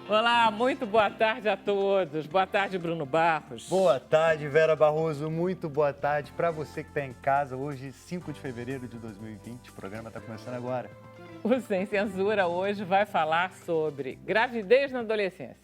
Olá, muito boa tarde a todos. Boa tarde, Bruno Barros. Boa tarde, Vera Barroso. Muito boa tarde para você que está em casa. Hoje, 5 de fevereiro de 2020. O programa está começando agora. O Sem Censura hoje vai falar sobre gravidez na adolescência.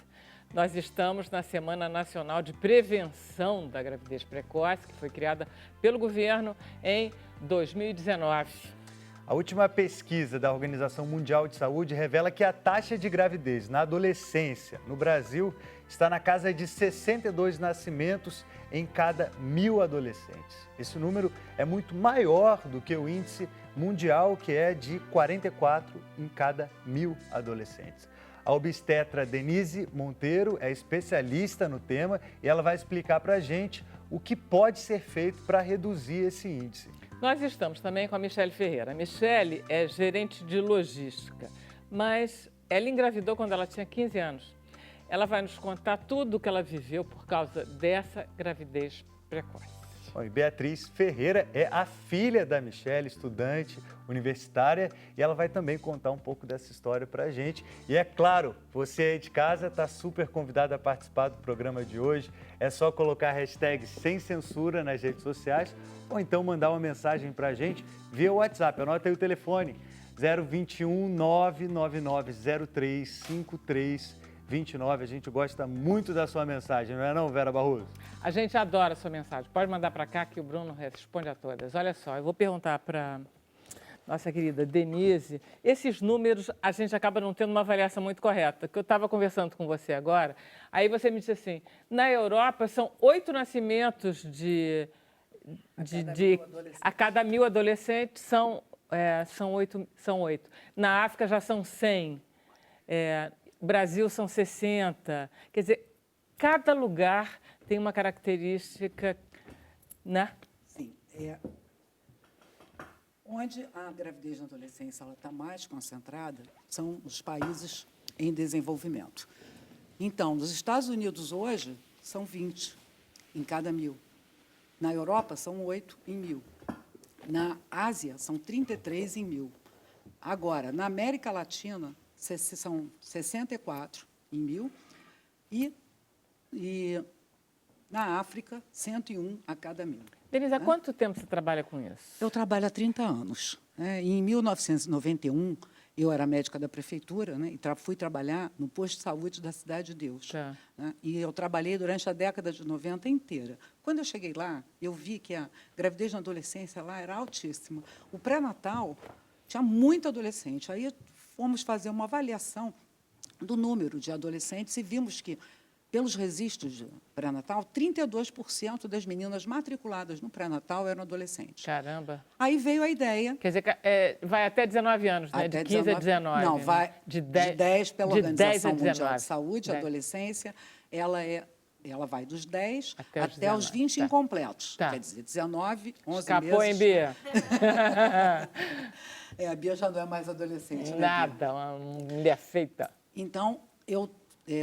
Nós estamos na Semana Nacional de Prevenção da Gravidez Precoce, que foi criada pelo governo em 2019. A última pesquisa da Organização Mundial de Saúde revela que a taxa de gravidez na adolescência no Brasil está na casa de 62 nascimentos em cada 1.000 adolescentes. Esse número é muito maior do que o índice mundial, que é de 44 em cada 1.000 adolescentes. A obstetra Denise Monteiro é especialista no tema e ela vai explicar para a gente o que pode ser feito para reduzir esse índice. Nós estamos também com a Michele Ferreira. A Michele é gerente de logística, mas ela engravidou quando ela tinha 15 anos. Ela vai nos contar tudo o que ela viveu por causa dessa gravidez precoce. Bom, e Beatriz Ferreira é a filha da Michele, estudante universitária, e ela vai também contar um pouco dessa história para a gente. E é claro, você aí de casa está super convidado a participar do programa de hoje. É só colocar a hashtag Sem Censura nas redes sociais ou então mandar uma mensagem para a gente via WhatsApp. Anota aí o telefone 021 99903 5329. A gente gosta muito da sua mensagem, não é não, Vera Barroso? A gente adora a sua mensagem. Pode mandar para cá que o Bruno responde a todas. Olha só, eu vou perguntar para nossa querida Denise. Esses números a gente acaba não tendo uma avaliação muito correta. Que eu estava conversando com você agora, aí você me disse assim, na Europa são 8 nascimentos a cada 1.000 adolescentes são 8. Na África já são 100. Brasil são 60. Quer dizer, cada lugar tem uma característica, né? Sim. Onde a gravidez na adolescência está mais concentrada são os países em desenvolvimento. Então, nos Estados Unidos hoje são 20 em cada 1.000. Na Europa são 8 em 1.000. Na Ásia são 33 em 1.000. Agora, na América Latina são 64 em 1.000 e na África 101 a cada 1.000. Denise, há quanto tempo você trabalha com isso? Eu trabalho há 30 anos. Em 1991, eu era médica da prefeitura, né, e fui trabalhar no posto de saúde da Cidade de Deus. Tá. Né, e eu trabalhei durante a década de 90 inteira. Quando eu cheguei lá, eu vi que a gravidez na adolescência lá era altíssima. O pré-natal tinha muito adolescente. Aí fomos fazer uma avaliação do número de adolescentes e vimos que, pelos registros de pré-natal, 32% das meninas matriculadas no pré-natal eram adolescentes. Caramba. Aí veio a ideia... Quer dizer, vai até 19 anos, né? De 15 a 19. Não, vai né? de 10 pela de 10 a Organização Mundial 19. de Saúde, a 10. adolescência, ela vai dos 10 Até os até os 19. 20 Tá. incompletos. Tá. Quer dizer, 19, 11 Escapou, meses. hein, Bia? A Bia já não é mais adolescente, né, Bia? Nada, uma mulher feita. Então,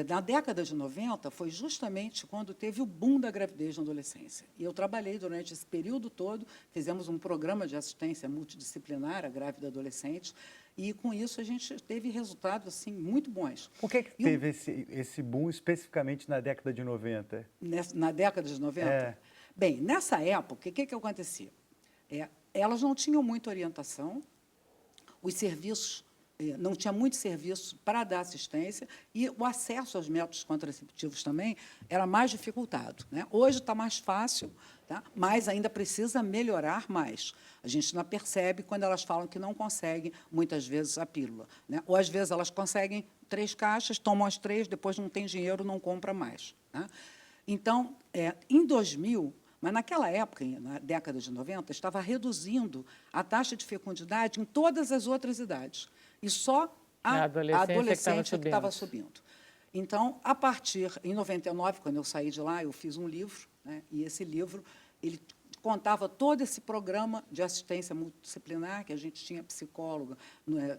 na década de 90, foi justamente quando teve o boom da gravidez na adolescência. E eu trabalhei durante esse período todo, fizemos um programa de assistência multidisciplinar à grávida adolescente, e, com isso, a gente teve resultados assim, muito bons. Por que teve esse boom especificamente na década de 90? Na década de 90? Bem, nessa época, o que acontecia? Elas não tinham muita orientação, os serviços... não tinha muito serviço para dar assistência e o acesso aos métodos contraceptivos também era mais dificultado, né? Hoje está mais fácil, tá? Mas ainda precisa melhorar mais. A gente não percebe quando elas falam que não conseguem, muitas vezes, a pílula, né? Ou, às vezes, elas conseguem 3 caixas, tomam as 3, depois não tem dinheiro, não compra mais, né? Então, em 2000... Mas, naquela época, na década de 90, estava reduzindo a taxa de fecundidade em todas as outras idades. E só a adolescente que estava subindo. Então, em 99, quando eu saí de lá, eu fiz um livro, né, e esse livro ele contava todo esse programa de assistência multidisciplinar, que a gente tinha psicóloga,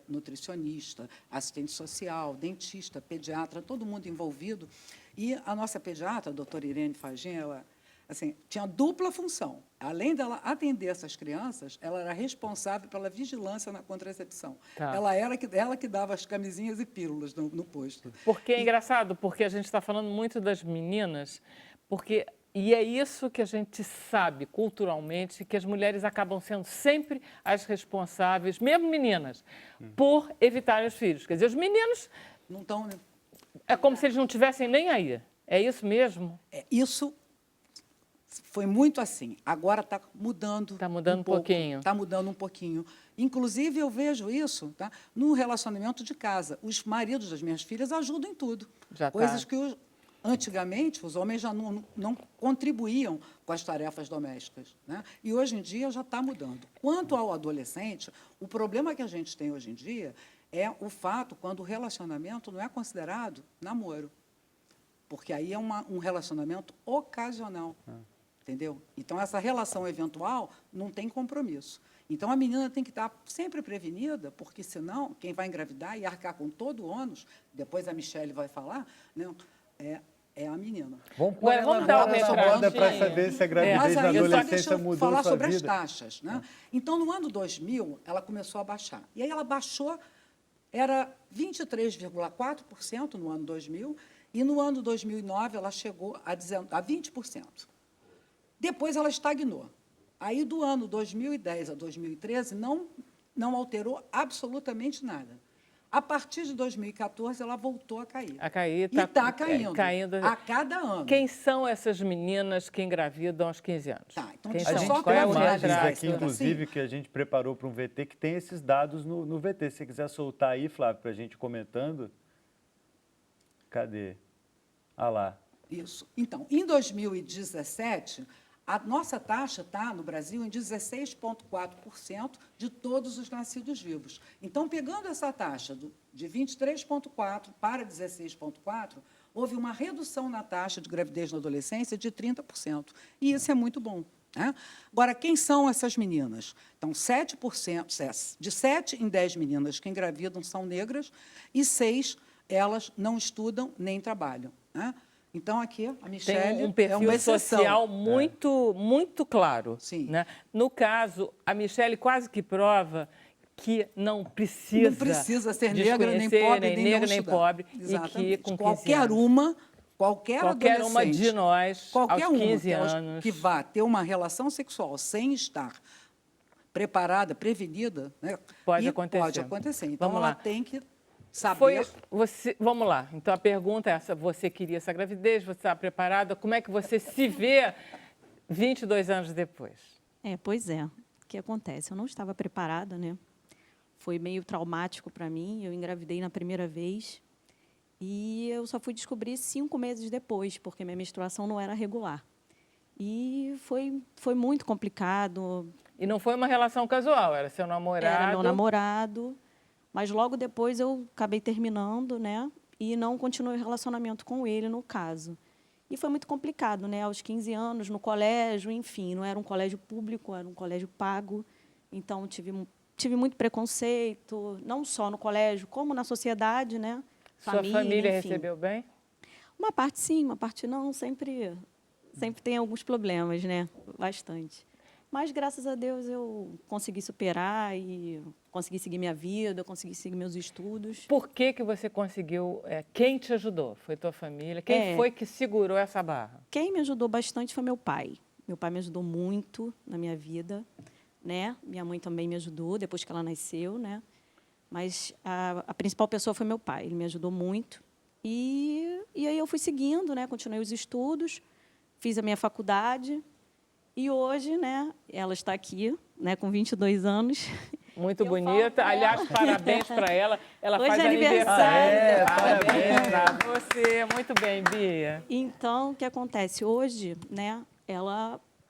nutricionista, assistente social, dentista, pediatra, todo mundo envolvido. E a nossa pediatra, a doutora Irene Fagin, assim, tinha dupla função. Além dela atender essas crianças, ela era responsável pela vigilância na contracepção. Tá. Ela que dava as camisinhas e pílulas no posto. Porque é engraçado, porque a gente está falando muito das meninas, e é isso que a gente sabe culturalmente, que as mulheres acabam sendo sempre as responsáveis, mesmo meninas, por evitarem os filhos. Quer dizer, os meninos Não estão, né? é como se eles não tivessem nem aí. É isso mesmo? Isso foi muito assim. Agora está mudando. Está mudando um pouquinho. Está mudando um pouquinho. Inclusive, eu vejo isso, tá, no relacionamento de casa. Os maridos das minhas filhas ajudam em tudo. Já Coisas tá. que antigamente os homens já não contribuíam com as tarefas domésticas, né? E hoje em dia já está mudando. Quanto ao adolescente, o problema que a gente tem hoje em dia é o fato quando o relacionamento não é considerado namoro. Porque aí é um relacionamento ocasional, entendeu? Então, essa relação eventual não tem compromisso. Então, a menina tem que estar sempre prevenida, porque, senão, quem vai engravidar e arcar com todo o ônus, depois a Michele vai falar, né, é a menina. Vamos pôr Ué, ela vamos dar uma na roda para metradinha. saber se a gravidez Mas na aí, só deixa adolescência eu mudou falar sua sobre as vida. taxas, né? Então, no ano 2000, ela começou a baixar. E aí ela baixou, era 23,4% no ano 2000, e no ano 2009 ela chegou a 20%. Depois ela estagnou. Aí, do ano 2010 a 2013, não alterou absolutamente nada. A partir de 2014, ela voltou a cair. A cair, E está caindo, caindo. a cada ano. Quem são essas meninas que engravidam aos 15 anos? Tá, então Quem deixa A eu são? gente só tem Qual é o imagens finalizar retrato? aqui, isso, inclusive, que a gente preparou para um VT, que tem esses dados no VT. Se você quiser soltar aí, Flávio, para a gente comentando. Cadê? Ah lá. Isso. Então, em 2017, a nossa taxa está, no Brasil, em 16,4% de todos os nascidos vivos. Então, pegando essa taxa de 23,4% para 16,4%, houve uma redução na taxa de gravidez na adolescência de 30%. E isso é muito bom, né? Agora, quem são essas meninas? Então, 7%, de 7 em 10 meninas que engravidam são negras e 6, elas não estudam nem trabalham, né? Então, aqui, a Michele Tem um é perfil uma exceção. social muito claro. Sim. Né? No caso, a Michele quase que prova que não precisa, Não precisa ser negra, nem desconhecer, pobre, nem nem negra, não nem estudar. pobre. Exatamente. E que com 15 qualquer anos, uma, qualquer uma adolescente, de nós, qualquer aos uma 15 anos, que vá ter uma relação sexual sem estar preparada, prevenida, né? Pode e acontecer. Pode acontecer. Então, Vamos ela lá. tem que saber... Vamos lá. Então, a pergunta é essa. Você queria essa gravidez? Você está preparada? Como é que você se vê 22 anos depois? Pois é. O que acontece? Eu não estava preparada, né? Foi meio traumático para mim. Eu engravidei na primeira vez e eu só fui descobrir 5 meses depois, porque minha menstruação não era regular. E foi muito complicado. E não foi uma relação casual, era seu namorado? Era meu namorado. Mas logo depois eu acabei terminando, né? E não continuei o relacionamento com ele, no caso. E foi muito complicado, né? Aos 15 anos, no colégio, enfim, não era um colégio público, era um colégio pago. Então, tive muito preconceito, não só no colégio, como na sociedade, né? Sua família enfim. recebeu bem? Uma parte sim, uma parte não. Sempre tem alguns problemas, né? Bastante. Mas, graças a Deus, eu consegui superar e consegui seguir minha vida, consegui seguir meus estudos. Por que você conseguiu? Quem te ajudou? Foi tua família? Quem foi que segurou essa barra? Quem me ajudou bastante foi meu pai. Meu pai me ajudou muito na minha vida, né? Minha mãe também me ajudou depois que ela nasceu, né? Mas a principal pessoa foi meu pai. Ele me ajudou muito. E aí eu fui seguindo, né? Continuei os estudos, fiz a minha faculdade. E hoje, né, ela está aqui, né, com 22 anos. Muito bonita. Aliás, parabéns para ela. Ela Hoje faz é aniversário. parabéns para você. Muito bem, Bia. Então, o que acontece? Hoje, né,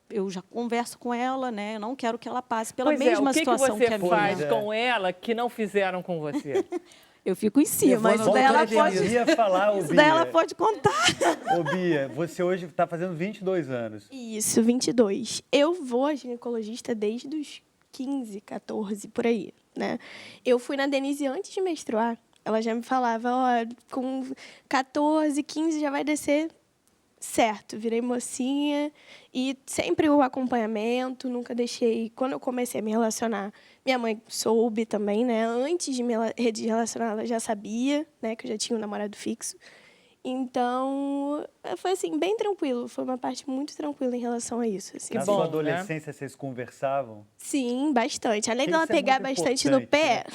eu já converso com ela, né, eu não quero que ela passe pela mesma situação que a minha. O que você faz com ela que não fizeram com você? Eu fico em cima, Isso daí ela pode contar. Ô, Bia, você hoje está fazendo 22 anos. Isso, 22. Eu vou a ginecologista desde os 15, 14, por aí, né? Eu fui na Denise antes de menstruar. Ela já me falava, ó, com 14, 15 já vai descer certo, virei mocinha e sempre o acompanhamento, nunca deixei. Quando eu comecei a me relacionar, minha mãe soube também, né? Antes de me relacionar, ela já sabia, né, que eu já tinha um namorado fixo. Então, foi assim, bem tranquilo. Foi uma parte muito tranquila em relação a isso. Assim. Na bom, sua né? adolescência, vocês conversavam? Sim, bastante. Além Tem dela que ser pegar muito bastante no importante, pé,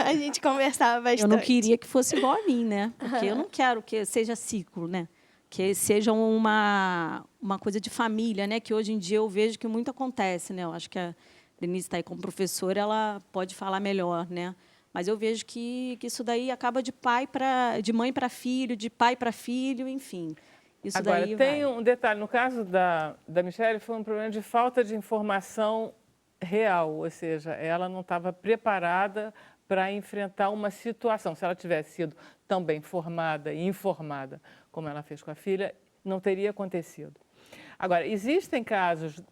a gente conversava bastante. Eu não queria que fosse igual a mim, né? Porque eu não quero que seja ciclo, né? Que seja uma coisa de família, né? Que hoje em dia eu vejo que muito acontece, né? Eu acho que a Denise está aí como professora, ela pode falar melhor, né? Mas eu vejo que isso daí acaba de mãe para filho, de pai para filho, enfim. Isso Agora, daí tem vai. um detalhe, no caso da Michelle, foi um problema de falta de informação real, ou seja, ela não estava preparada para enfrentar uma situação. Se ela tivesse sido tão bem formada e informada como ela fez com a filha, não teria acontecido. Agora, existem casos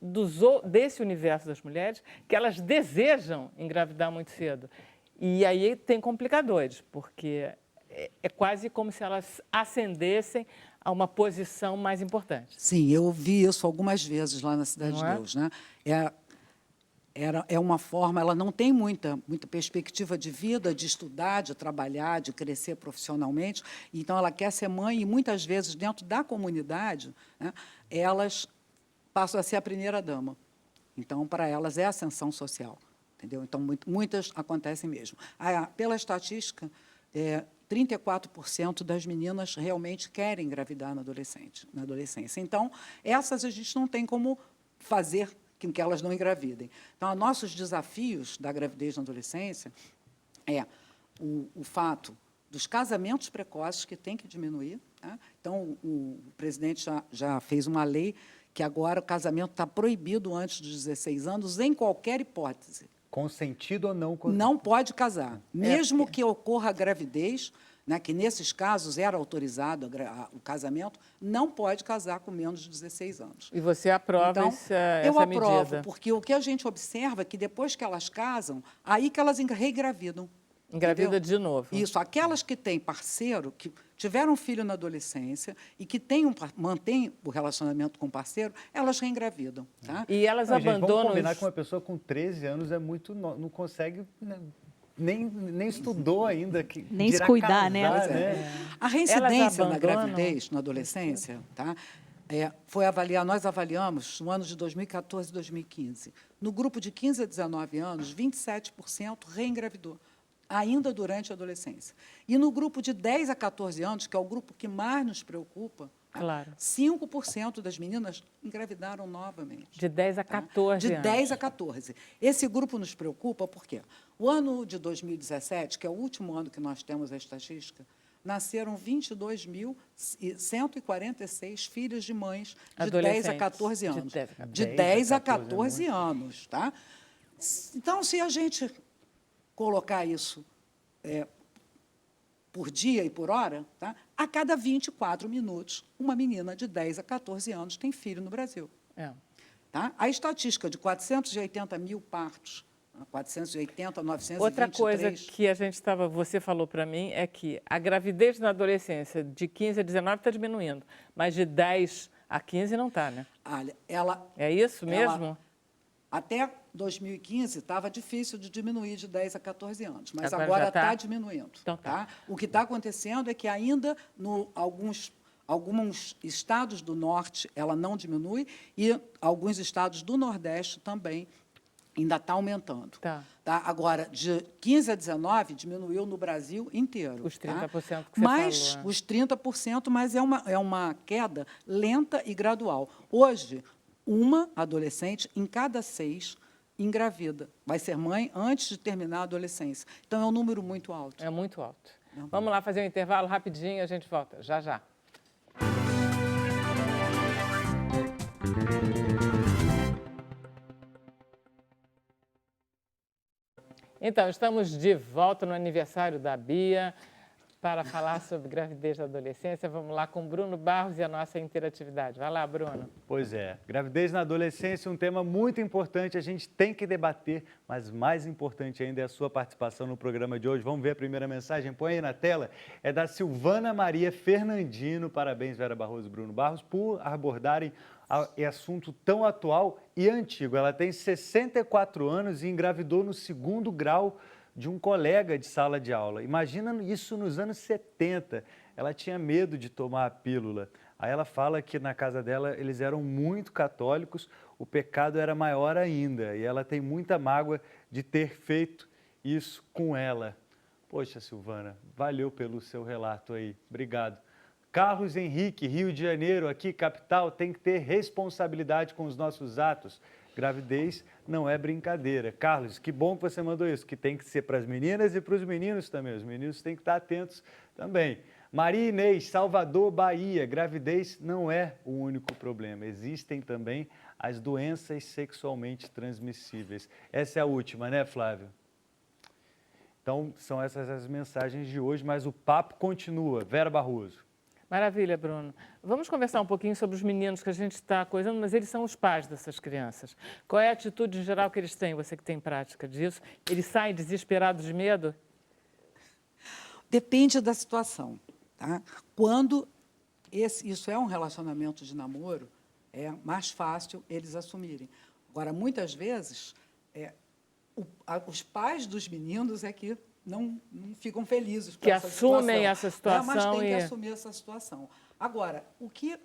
desse universo das mulheres que elas desejam engravidar muito cedo. E aí tem complicadores, porque é quase como se elas ascendessem a uma posição mais importante. Sim, eu ouvi isso algumas vezes lá na Cidade Não de é? Deus, né? É uma forma, ela não tem muita perspectiva de vida, de estudar, de trabalhar, de crescer profissionalmente, então ela quer ser mãe e muitas vezes dentro da comunidade, né, elas passam a ser a primeira dama. Então, para elas é ascensão social, entendeu? Então, muitas acontecem mesmo. Pela estatística, 34% das meninas realmente querem engravidar na adolescência. Então, essas a gente não tem como fazer com que elas não engravidem. Então, nossos desafios da gravidez na adolescência é o fato dos casamentos precoces, que tem que diminuir. Tá? Então, o presidente já fez uma lei que agora o casamento está proibido antes dos 16 anos, em qualquer hipótese. Consentido ou não? Não pode casar. Mesmo que ocorra a gravidez, né, que nesses casos era autorizado o casamento, não pode casar com menos de 16 anos. E você aprova Então, essa eu aprovo, medida? porque o que a gente observa é que depois que elas casam, aí que elas regravidam. Engravida entendeu? de novo. Isso, aquelas que têm parceiro, que tiveram um filho na adolescência e que mantêm o relacionamento com o parceiro, elas reengravidam. Tá? E elas Não, gente, abandonam... vamos combinar que uma pessoa com 13 anos é muito... não consegue... né, nem estudou ainda. Nem se dirá cuidar, né? casar, A reincidência na abandonam- gravidez, na adolescência, tá? Nós avaliamos no ano de 2014 e 2015. No grupo de 15 a 19 anos, 27% reengravidou, ainda durante a adolescência. E no grupo de 10 a 14 anos, que é o grupo que mais nos preocupa, Claro. 5% das meninas engravidaram novamente. De 10 a 14 De anos. 10 a 14. Esse grupo nos preocupa porque o ano de 2017, que é o último ano que nós temos a estatística, nasceram 22.146 filhos de mães de 10 a 14 anos. De 10 a 14 anos. Tá? Então, se a gente colocar isso por dia e por hora, tá? A cada 24 minutos, uma menina de 10 a 14 anos tem filho no Brasil. Tá? A estatística de 480 mil partos, 480, 923... Outra coisa que você falou para mim é que a gravidez na adolescência de 15 a 19 está diminuindo, mas de 10 a 15 não está, né? Olha, é isso mesmo? Até 2015 estava difícil de diminuir de 10 a 14 anos, mas Agora agora já tá? está diminuindo. Então tá. O que está acontecendo é que ainda alguns estados do norte ela não diminui e alguns estados do nordeste também ainda está aumentando. Tá. Agora, de 15 a 19, diminuiu no Brasil inteiro. Os 30% que você mas, falou. Os 30%, mas é uma queda lenta e gradual. Hoje, uma adolescente em cada 6 engravida. Vai ser mãe antes de terminar a adolescência. Então, é um número muito alto. É muito alto. Vamos lá fazer um intervalo rapidinho e a gente volta. Já, já. Então, estamos de volta no aniversário da Bia para falar sobre gravidez na adolescência. Vamos lá com Bruno Barros e a nossa interatividade. Vai lá, Bruno. Pois é, gravidez na adolescência é um tema muito importante, a gente tem que debater, mas mais importante ainda é a sua participação no programa de hoje. Vamos ver a primeira mensagem, põe aí na tela, é da Silvana Maria Fernandino. Parabéns, Vera Barroso e Bruno Barros, por abordarem esse assunto tão atual e antigo. Ela tem 64 anos e engravidou no 2º grau de um colega de sala de aula. Imagina isso nos anos 70. Ela tinha medo de tomar a pílula. Aí ela fala que na casa dela eles eram muito católicos, o pecado era maior ainda. E ela tem muita mágoa de ter feito isso com ela. Poxa, Silvana, valeu pelo seu relato aí. Obrigado. Carlos Henrique, Rio de Janeiro, aqui capital, tem que ter responsabilidade com os nossos atos. Gravidez não é brincadeira. Carlos, que bom que você mandou isso, que tem que ser para as meninas e para os meninos também. Os meninos têm que estar atentos também. Maria Inês, Salvador, Bahia. Gravidez não é o único problema. Existem também as doenças sexualmente transmissíveis. Essa é a última, né, Flávio? Então, são essas as mensagens de hoje, mas o papo continua. Vera Barroso. Maravilha, Bruno. Vamos conversar um pouquinho sobre os meninos que a gente está coisando, mas eles são os pais dessas crianças. Qual é a atitude em geral que eles têm? Você que tem prática disso. Eles saem desesperados de medo? Depende da situação. Tá? Quando isso é um relacionamento de namoro, é mais fácil eles assumirem. Agora, muitas vezes, os pais dos meninos é que não ficam felizes com essa situação. Que assumem essa situação. Mas tem que assumir essa situação. Agora, o que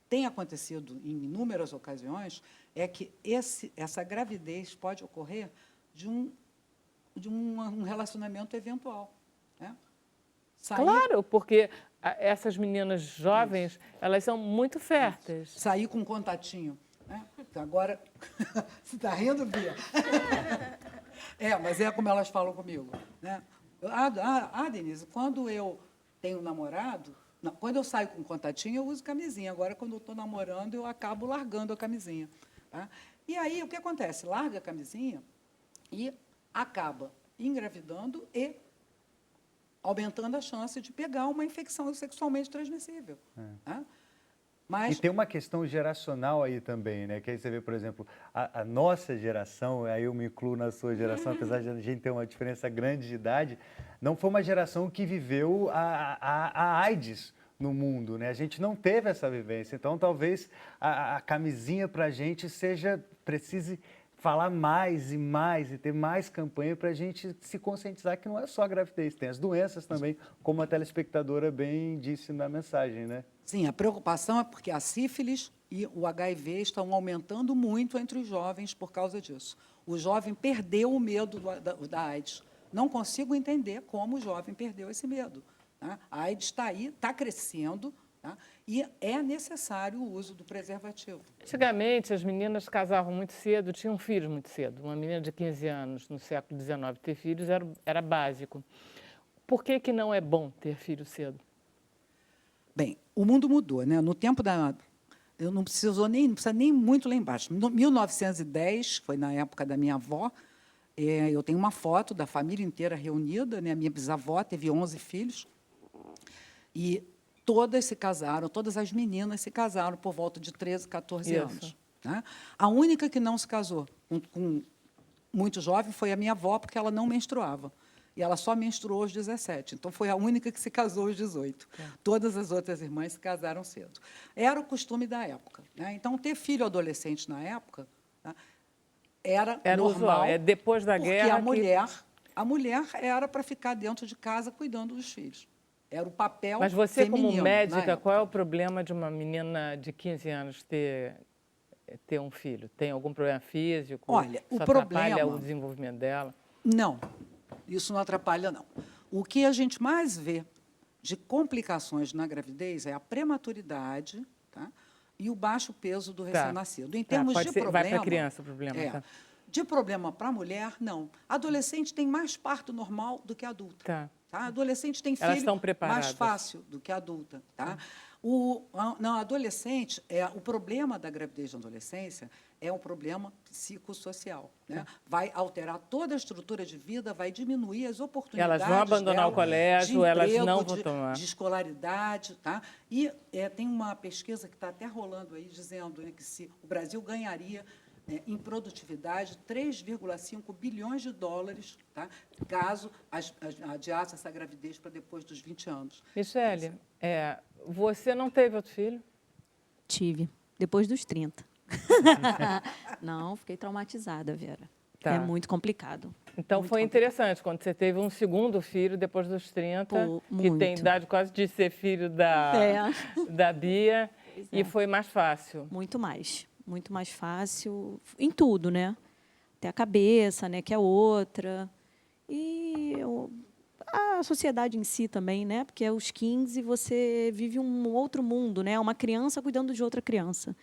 tem acontecido em inúmeras ocasiões é que essa gravidez pode ocorrer de um relacionamento eventual. Né? Claro, porque essas meninas jovens, elas são muito férteis. Sair com um contatinho. Né? Agora, você está rindo, Bia? Mas é como elas falam comigo. Né? Denise, quando eu tenho namorado, quando eu saio com contatinho, eu uso camisinha. Agora, quando eu estou namorando, eu acabo largando a camisinha. Tá? E aí, o que acontece? Larga a camisinha e acaba engravidando e aumentando a chance de pegar uma infecção sexualmente transmissível. Tá? E tem uma questão geracional aí também, né? Que aí você vê, por exemplo, a nossa geração, aí eu me incluo na sua geração, apesar de a gente ter uma diferença grande de idade, não foi uma geração que viveu a AIDS no mundo, né? A gente não teve essa vivência, então talvez a camisinha para a gente precise falar mais e mais e ter mais campanha para a gente se conscientizar que não é só a gravidez, tem as doenças também, como a telespectadora bem disse na mensagem, né? Sim, a preocupação é porque a sífilis e o HIV estão aumentando muito entre os jovens por causa disso. O jovem perdeu o medo da AIDS. Não consigo entender como o jovem perdeu esse medo. Tá? A AIDS está aí, está crescendo, tá? E é necessário o uso do preservativo. Antigamente, as meninas casavam muito cedo, tinham filhos muito cedo. Uma menina de 15 anos, no século XIX, ter filhos era básico. Por que não é bom ter filho cedo? Bem, o mundo mudou, né? No tempo eu não precisa nem muito lá embaixo. Em 1910, foi na época da minha avó, eu tenho uma foto da família inteira reunida, né? Minha bisavó teve 11 filhos, e todas se casaram, todas as meninas se casaram por volta de 13, 14 anos. Né? A única que não se casou com muito jovem foi a minha avó, porque ela não menstruava. E ela só menstruou aos 17. Então, foi a única que se casou aos 18. Todas as outras irmãs se casaram cedo. Era o costume da época. Né? Então, ter filho adolescente na época, né, era normal. Usual. Depois da guerra. Porque a mulher era para ficar dentro de casa cuidando dos filhos. Era o papel feminino. Mas você, como médica, qual é o problema de uma menina de 15 anos ter um filho? Tem algum problema físico? Olha, Isso o problema... atrapalha o desenvolvimento dela? Não, isso não atrapalha, não. O que a gente mais vê de complicações na gravidez é a prematuridade, tá? E o baixo peso do recém-nascido. Em termos de problema... Vai para a criança o problema. Tá? De problema para a mulher, não. Adolescente tem mais parto normal do que adulta. Tá. Tá? Adolescente tem Elas filho estão preparadas. mais fácil do que adulta. Tá? Não, adolescente, o problema da gravidez na adolescência é um problema psicossocial, né? Vai alterar toda a estrutura de vida, vai diminuir as oportunidades Elas vão abandonar o dela colégio, de elas emprego, não vão tomar. de escolaridade, tá? E tem uma pesquisa que está até rolando aí dizendo, né, que se o Brasil ganharia em produtividade 3,5 bilhões de dólares, tá? Caso adiasse essa gravidez para depois dos 20 anos. Michele, você não teve outro filho? Tive, depois dos 30. Não, fiquei traumatizada, Vera. Tá. É muito complicado. Então, Muito foi complicado. interessante quando você teve um segundo filho depois dos 30, Pô, que tem muito. idade quase de ser filho da Bia, e foi mais fácil. Muito mais fácil, em tudo, né? Até a cabeça, né, que é outra. E a sociedade em si também, né? Porque aos 15 você vive um outro mundo, né? Uma criança cuidando de outra criança,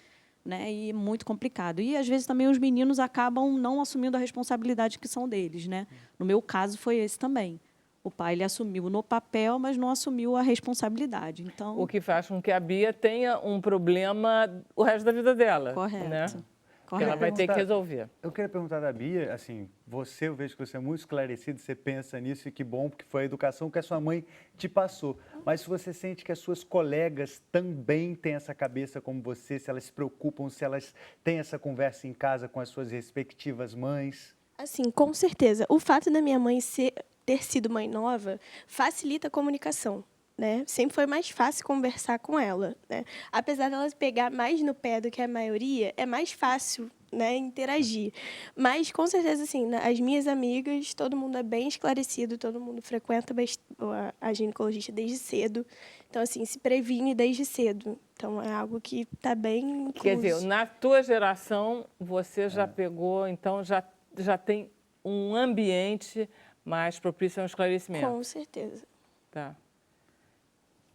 né? E muito complicado. E às vezes também os meninos acabam não assumindo a responsabilidade que são deles, né? No meu caso foi esse também. O pai ele assumiu no papel, mas não assumiu a responsabilidade. Então, O que faz com que a Bia tenha um problema o resto da vida dela. correto. Né? Que Correto. ela vai ter que resolver. Eu queria perguntar da Bia, assim, eu vejo que você é muito esclarecido, você pensa nisso e que bom, porque foi a educação que a sua mãe te passou. Mas se você sente que as suas colegas também têm essa cabeça como você, se elas se preocupam, se elas têm essa conversa em casa com as suas respectivas mães? Assim, com certeza. O fato da minha mãe ter sido mãe nova facilita a comunicação, né? Sempre foi mais fácil conversar com ela, né? Apesar dela pegar mais no pé do que a maioria, é mais fácil, né, interagir. Mas, com certeza, assim, as minhas amigas, todo mundo é bem esclarecido, todo mundo frequenta a ginecologista desde cedo. Então, assim, se previne desde cedo. Então, é algo que está bem incluso. Quer dizer, na tua geração, você já pegou, então já tem um ambiente mais propício ao esclarecimento. Com certeza. Tá.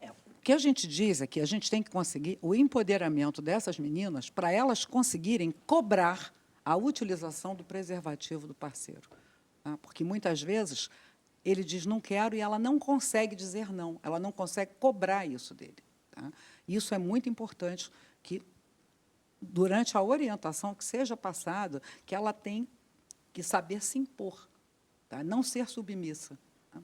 O que a gente diz é que a gente tem que conseguir o empoderamento dessas meninas para elas conseguirem cobrar a utilização do preservativo do parceiro. Tá? Porque, muitas vezes, ele diz não quero e ela não consegue dizer não, ela não consegue cobrar isso dele. Tá? Isso é muito importante que, durante a orientação que seja passada, que ela tem que saber se impor, tá? Não ser submissa. Tá?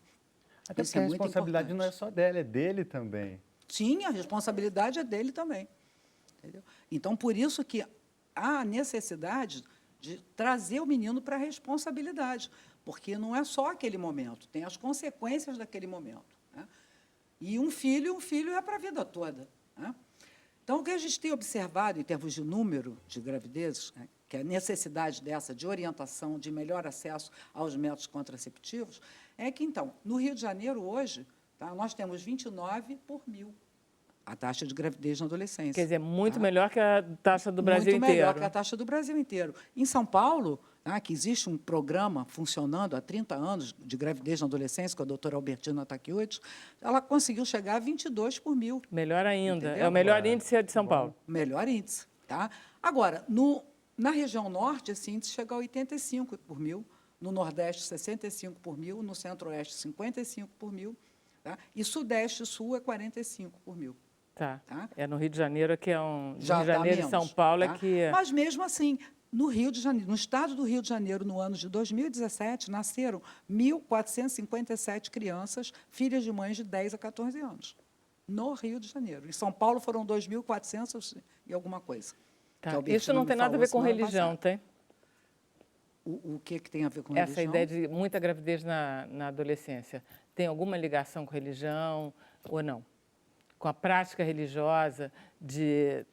Até Isso porque é a muito responsabilidade importante. não é só dela, é dele também. Sim, a responsabilidade é dele também. Entendeu? Então, por isso que há a necessidade de trazer o menino para a responsabilidade, porque não é só aquele momento, tem as consequências daquele momento. Né? E um filho é para a vida toda. Né? Então, o que a gente tem observado em termos de número de gravidezes, né, que é a necessidade dessa de orientação, de melhor acesso aos métodos contraceptivos, é que, então, no Rio de Janeiro, hoje, tá, nós temos 29 por mil, a taxa de gravidez na adolescência. Quer dizer, muito tá? melhor que a taxa do Brasil Muito inteiro. melhor que a taxa do Brasil inteiro. Em São Paulo, tá, que existe um programa funcionando há 30 anos de gravidez na adolescência, com a doutora Albertina está aqui hoje, ela conseguiu chegar a 22 por mil. Melhor ainda. Entendeu? É o melhor índice é de São Paulo. Melhor índice. Tá? Agora, na região norte, esse índice chega a 85 por mil, no Nordeste, 65 por mil, no Centro-Oeste, 55 por mil, tá? E Sudeste e Sul é 45 por mil. Tá. Tá? É no Rio de Janeiro que é um. Já Rio de Janeiro dá e São menos, Paulo tá? é que. Mas, mesmo assim, no Rio de Janeiro, no estado do Rio de Janeiro, no ano de 2017, nasceram 1.457 crianças, filhas de mães de 10 a 14 anos. No Rio de Janeiro. Em São Paulo foram 2.400 e alguma coisa. Tá. Que a Albertina Isso não me tem nada a falou ver com semana religião, passada. tem? O que tem a ver com Essa religião? ideia de muita gravidez na adolescência tem alguma ligação com religião ou não? Com a prática religiosa de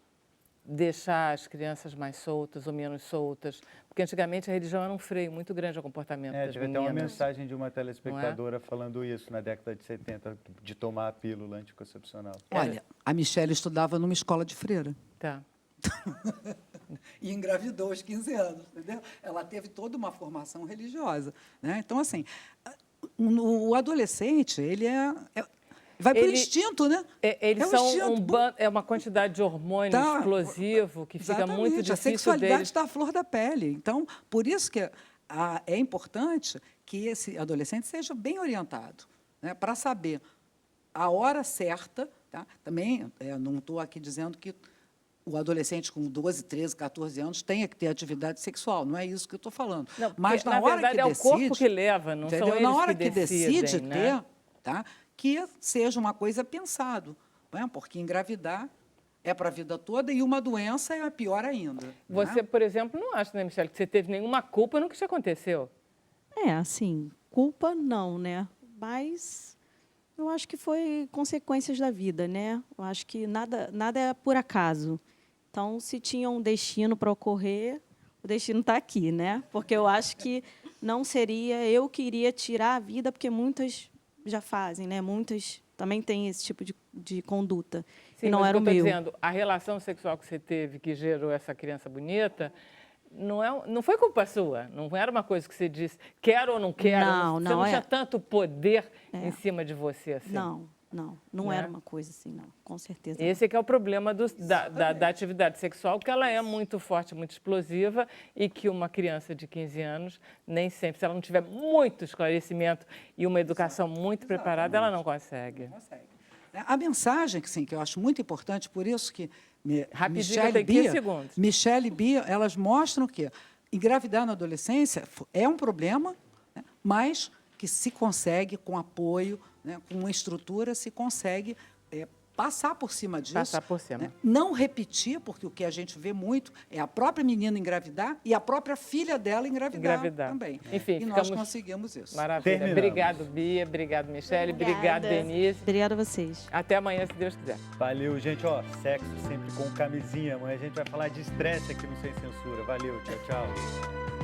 deixar as crianças mais soltas ou menos soltas? Porque antigamente a religião era um freio muito grande ao comportamento das Teve até meninas. uma mensagem de uma telespectadora falando isso na década de 70, de tomar a pílula anticoncepcional. Olha, a Michelle estudava numa escola de freira. Tá. E engravidou aos 15 anos, entendeu? Ela teve toda uma formação religiosa. Né? Então, assim, o adolescente, ele vai para o instinto, né? Eles um são instinto. uma quantidade de hormônio Tá. explosivo que fica muito Exatamente, a difícil sexualidade deles. está à flor da pele. Então, por isso que é importante que esse adolescente seja bem orientado, né? Para saber a hora certa. Tá? Também, não estou aqui dizendo que o adolescente com 12, 13, 14 anos tenha que ter atividade sexual. Não é isso que eu estou falando. Não, mas na hora verdade que é o decide, corpo que leva, não são entendeu? eles Na hora que que decide decidem, ter, né? tá? Que seja uma coisa pensado, né? Porque engravidar é para a vida toda e uma doença é pior ainda. Você, né? por exemplo, não acha, né, Michele, que você teve nenhuma culpa no que te aconteceu? Assim, culpa não, né? Mas eu acho que foi consequências da vida, né? Eu acho que nada é por acaso. Então, se tinha um destino para ocorrer, o destino está aqui, né? Porque eu acho que não seria eu que iria tirar a vida, porque muitas já fazem, né? Muitas também têm esse tipo de conduta. Sim, e não mas era o eu estou meu. dizendo, a relação sexual que você teve, que gerou essa criança bonita, não foi culpa sua. Não era uma coisa que você disse, quero ou não quero. Não, você não não é. tinha tanto poder em cima de você assim. Não Né? era uma coisa assim, não, com certeza. Esse é que é o problema da atividade sexual, que ela é muito forte, muito explosiva e que uma criança de 15 anos, nem sempre, se ela não tiver muito esclarecimento e uma educação muito preparada, ela não consegue. A mensagem que eu acho muito importante, por isso que Rapidinho, eu tenho 15 segundos. Michele e Bia, elas mostram que engravidar na adolescência é um problema, né, mas que se consegue, com apoio, né, com uma estrutura, se consegue passar por cima disso. Passar por cima. Né, não repetir, porque o que a gente vê muito é a própria menina engravidar e a própria filha dela engravidar. Também. Enfim, e nós conseguimos isso. Maravilha. Terminamos. Obrigado, Bia. Obrigado, Michele. Obrigado, Obrigada. Denise. Obrigada a vocês. Até amanhã, se Deus quiser. Valeu, gente. Ó, sexo sempre com camisinha. Amanhã a gente vai falar de estresse aqui no Sem Censura. Valeu, tchau, tchau.